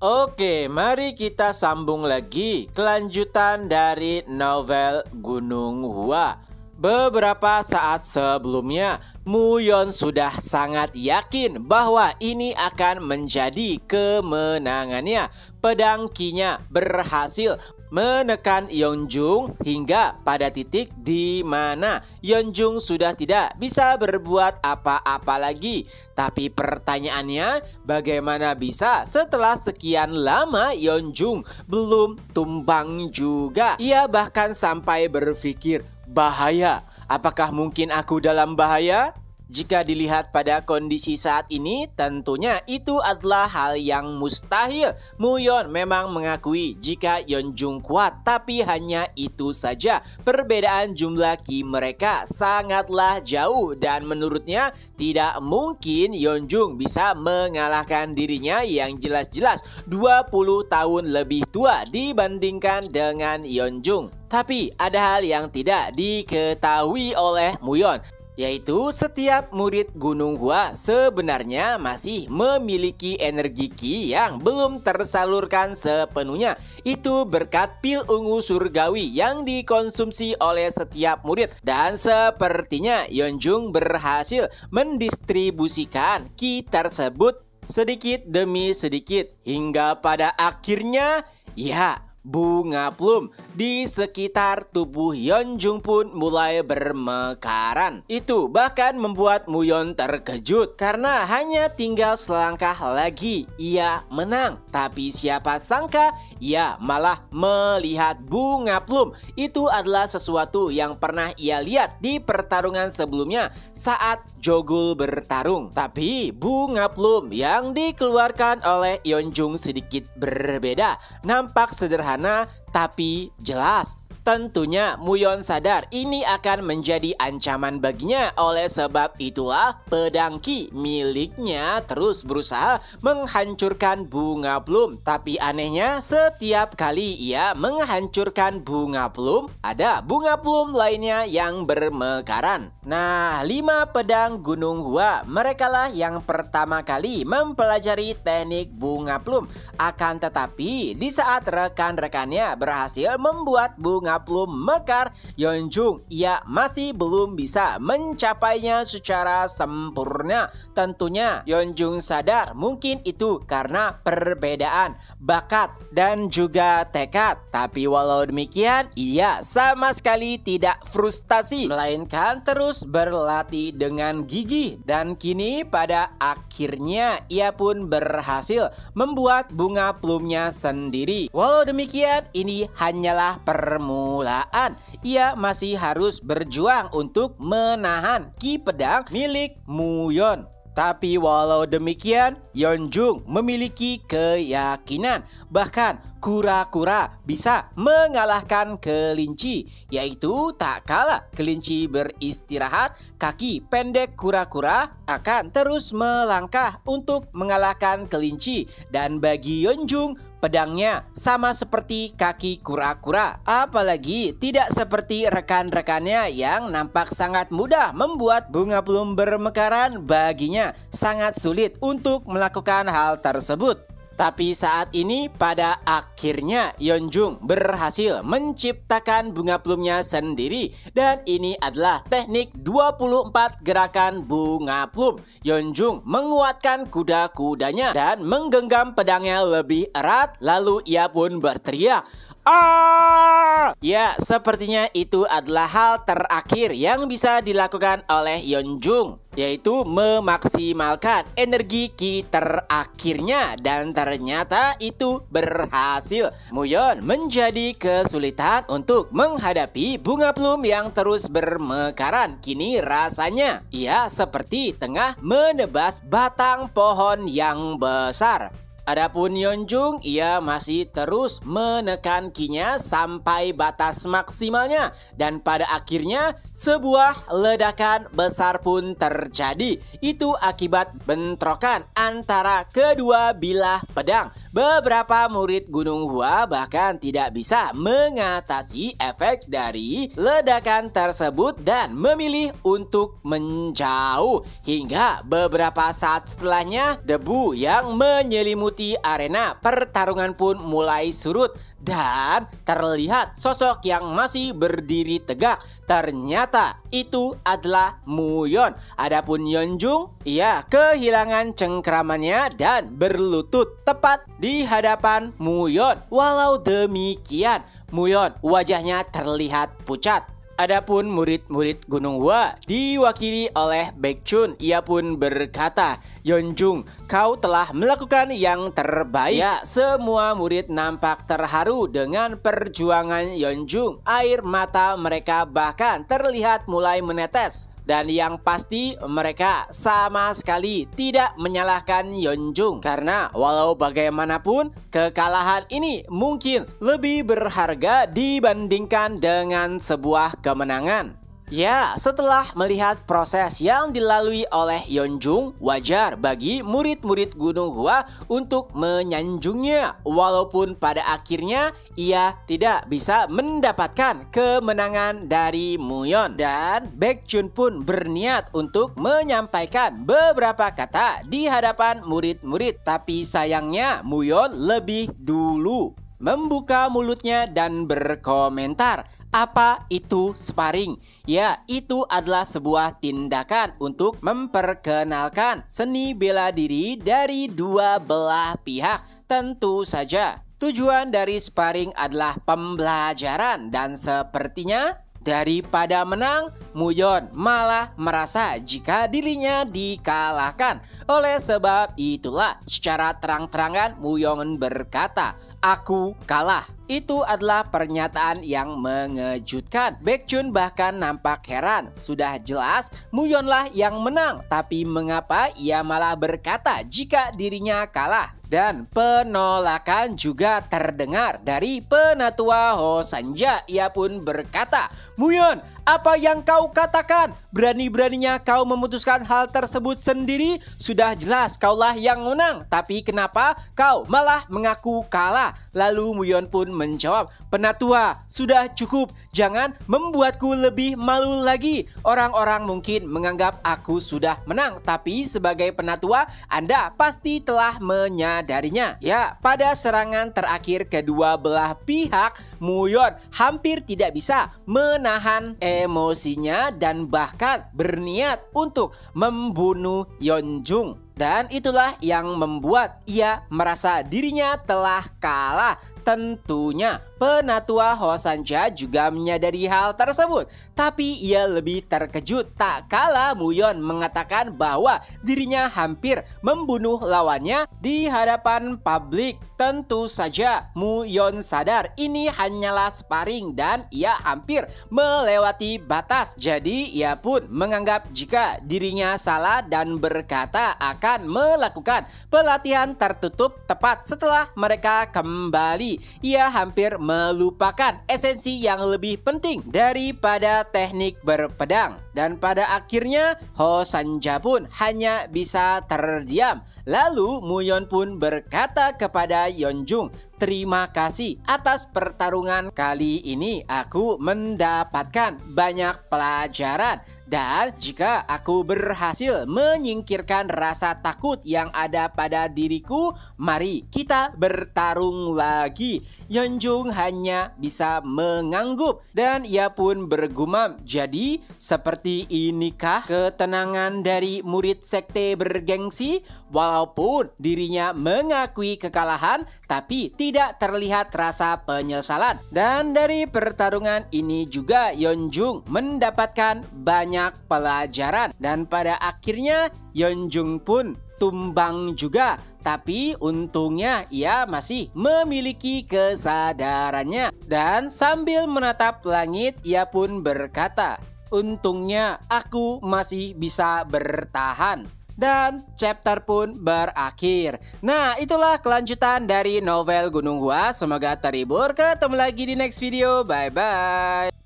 Oke, mari kita sambung lagi kelanjutan dari novel Gunung Hua. Beberapa saat sebelumnya, Muyon sudah sangat yakin bahwa ini akan menjadi kemenangannya. Pedang Qi-nya berhasil menekan Yeonjung hingga pada titik di mana Yeonjung sudah tidak bisa berbuat apa-apa lagi. Tapi pertanyaannya, bagaimana bisa setelah sekian lama Yeonjung belum tumbang juga? Ia bahkan sampai berpikir, bahaya, apakah mungkin aku dalam bahaya? Jika dilihat pada kondisi saat ini, tentunya itu adalah hal yang mustahil. Muyon memang mengakui jika Yeonjung kuat, tapi hanya itu saja. Perbedaan jumlah Qi mereka sangatlah jauh dan menurutnya tidak mungkin Yeonjung bisa mengalahkan dirinya yang jelas-jelas 20 tahun lebih tua dibandingkan dengan Yeonjung. Tapi ada hal yang tidak diketahui oleh Muyon, yaitu setiap murid Gunung Hua sebenarnya masih memiliki energi Qi yang belum tersalurkan sepenuhnya. Itu berkat pil ungu surgawi yang dikonsumsi oleh setiap murid. Dan sepertinya Yeonjung berhasil mendistribusikan Qi tersebut sedikit demi sedikit. Hingga pada akhirnya, ya, bunga plum di sekitar tubuh Yeonjung pun mulai bermekaran. Itu bahkan membuat Muyon terkejut karena hanya tinggal selangkah lagi ia menang. Tapi siapa sangka ia malah melihat bunga plum. Itu adalah sesuatu yang pernah ia lihat di pertarungan sebelumnya saat Jogul bertarung. Tapi bunga plum yang dikeluarkan oleh Yeonjung sedikit berbeda. Nampak sederhana tapi jelas. Tentunya Muyon sadar ini akan menjadi ancaman baginya. Oleh sebab itulah pedang Qi miliknya terus berusaha menghancurkan bunga plum. Tapi anehnya setiap kali ia menghancurkan bunga plum, ada bunga plum lainnya yang bermekaran. Nah, 5 pedang Gunung Hua merekalah yang pertama kali mempelajari teknik bunga plum. Akan tetapi di saat rekan-rekannya berhasil membuat bunga plum mekar, Yeonjung ia masih belum bisa mencapainya secara sempurna. Tentunya Yeonjung sadar mungkin itu karena perbedaan bakat dan juga tekad. Tapi walau demikian, ia sama sekali tidak frustasi, melainkan terus berlatih dengan gigih. Dan kini pada akhirnya ia pun berhasil membuat bunga plumnya sendiri. Walau demikian, ini hanyalah permulaan. Ia masih harus berjuang untuk menahan Qi pedang milik Muyon. Tapi walau demikian, Yeonjung memiliki keyakinan bahkan kura-kura bisa mengalahkan kelinci. Yaitu tak kalah kelinci beristirahat, kaki pendek kura-kura akan terus melangkah untuk mengalahkan kelinci. Dan bagi Yeonjung, pedangnya sama seperti kaki kura-kura. Apalagi tidak seperti rekan-rekannya yang nampak sangat mudah membuat bunga plum bermekaran. Baginya sangat sulit untuk melakukan hal tersebut. Tapi saat ini pada akhirnya Yeonjung berhasil menciptakan bunga plumnya sendiri. Dan ini adalah teknik 24 gerakan bunga plum. Yeonjung menguatkan kuda-kudanya dan menggenggam pedangnya lebih erat. Lalu ia pun berteriak, "Ah!" Ya, sepertinya itu adalah hal terakhir yang bisa dilakukan oleh Yeonjung, yaitu memaksimalkan energi Qi terakhirnya. Dan ternyata itu berhasil. Muyon menjadi kesulitan untuk menghadapi bunga plum yang terus bermekaran. Kini rasanya ia seperti tengah menebas batang pohon yang besar. Adapun Yeonjung, ia masih terus menekan Qi-nya sampai batas maksimalnya. Dan pada akhirnya sebuah ledakan besar pun terjadi. Itu akibat bentrokan antara kedua bilah pedang. Beberapa murid Gunung Hua bahkan tidak bisa mengatasi efek dari ledakan tersebut dan memilih untuk menjauh. Hingga beberapa saat setelahnya, debu yang menyelimuti arena pertarungan pun mulai surut dan terlihat sosok yang masih berdiri tegak. Ternyata itu adalah Muyon. Adapun Yeonjung, ia kehilangan cengkramannya dan berlutut tepat di hadapan Muyon. Walau demikian, Muyon wajahnya terlihat pucat. Adapun murid-murid Gunung Hua diwakili oleh Baekchun, ia pun berkata, "Yeonjung, kau telah melakukan yang terbaik." Ya, semua murid nampak terharu dengan perjuangan Yeonjung. Air mata mereka bahkan terlihat mulai menetes. Dan yang pasti mereka sama sekali tidak menyalahkan Yeonjung. Karena walau bagaimanapun kekalahan ini mungkin lebih berharga dibandingkan dengan sebuah kemenangan. Ya, setelah melihat proses yang dilalui oleh Yeonjung, wajar bagi murid-murid Gunung Hua untuk menyanjungnya. Walaupun pada akhirnya ia tidak bisa mendapatkan kemenangan dari Muyon. Dan Baekchun pun berniat untuk menyampaikan beberapa kata di hadapan murid-murid. Tapi sayangnya Muyon lebih dulu membuka mulutnya dan berkomentar. Apa itu sparring? Ya, itu adalah sebuah tindakan untuk memperkenalkan seni bela diri dari dua belah pihak. Tentu saja, tujuan dari sparring adalah pembelajaran dan sepertinya daripada menang, Muyon malah merasa jika dirinya dikalahkan. Oleh sebab itulah, secara terang-terangan Muyon berkata, "Aku kalah." Itu adalah pernyataan yang mengejutkan. Baekchun bahkan nampak heran. Sudah jelas Muyonlah yang menang, tapi mengapa ia malah berkata jika dirinya kalah? Dan penolakan juga terdengar dari penatua Ho Sanja. Ia pun berkata, "Muyon, apa yang kau katakan? Berani-beraninya kau memutuskan hal tersebut sendiri? Sudah jelas kaulah yang menang, tapi kenapa kau malah mengaku kalah?" Lalu Muyon pun menjawab, "Penatua, sudah cukup. Jangan membuatku lebih malu lagi. Orang-orang mungkin menganggap aku sudah menang, tapi sebagai penatua, Anda pasti telah menyadarinya." Ya, pada serangan terakhir kedua belah pihak, Muyon hampir tidak bisa menahan emosinya dan bahkan berniat untuk membunuh Yeonjung. Dan itulah yang membuat ia merasa dirinya telah kalah. Tentunya penatua Ho Sanja juga menyadari hal tersebut. Tapi ia lebih terkejut tak kala Muyon mengatakan bahwa dirinya hampir membunuh lawannya di hadapan publik. Tentu saja Muyon sadar ini hanyalah sparring dan ia hampir melewati batas. Jadi ia pun menganggap jika dirinya salah dan berkata akan melakukan pelatihan tertutup tepat setelah mereka kembali. Ia hampir melupakan esensi yang lebih penting daripada teknik berpedang. Dan pada akhirnya Ho Sanja pun hanya bisa terdiam. Lalu Muyon pun berkata kepada Yeonjung, "Terima kasih atas pertarungan kali ini. Aku mendapatkan banyak pelajaran. Dan jika aku berhasil menyingkirkan rasa takut yang ada pada diriku, mari kita bertarung lagi." Yeonjung hanya bisa mengangguk dan ia pun bergumam, "Jadi seperti inikah ketenangan dari murid sekte bergengsi?" Walaupun dirinya mengakui kekalahan, tapi tidak terlihat rasa penyesalan. Dan dari pertarungan ini juga Yeonjung mendapatkan banyak pelajaran. Dan pada akhirnya Yeonjung pun tumbang juga. Tapi untungnya ia masih memiliki kesadarannya. Dan sambil menatap langit ia pun berkata, "Untungnya aku masih bisa bertahan." Dan chapter pun berakhir. Nah, itulah kelanjutan dari novel Gunung Hua. Semoga terhibur. Ketemu lagi di next video. Bye bye.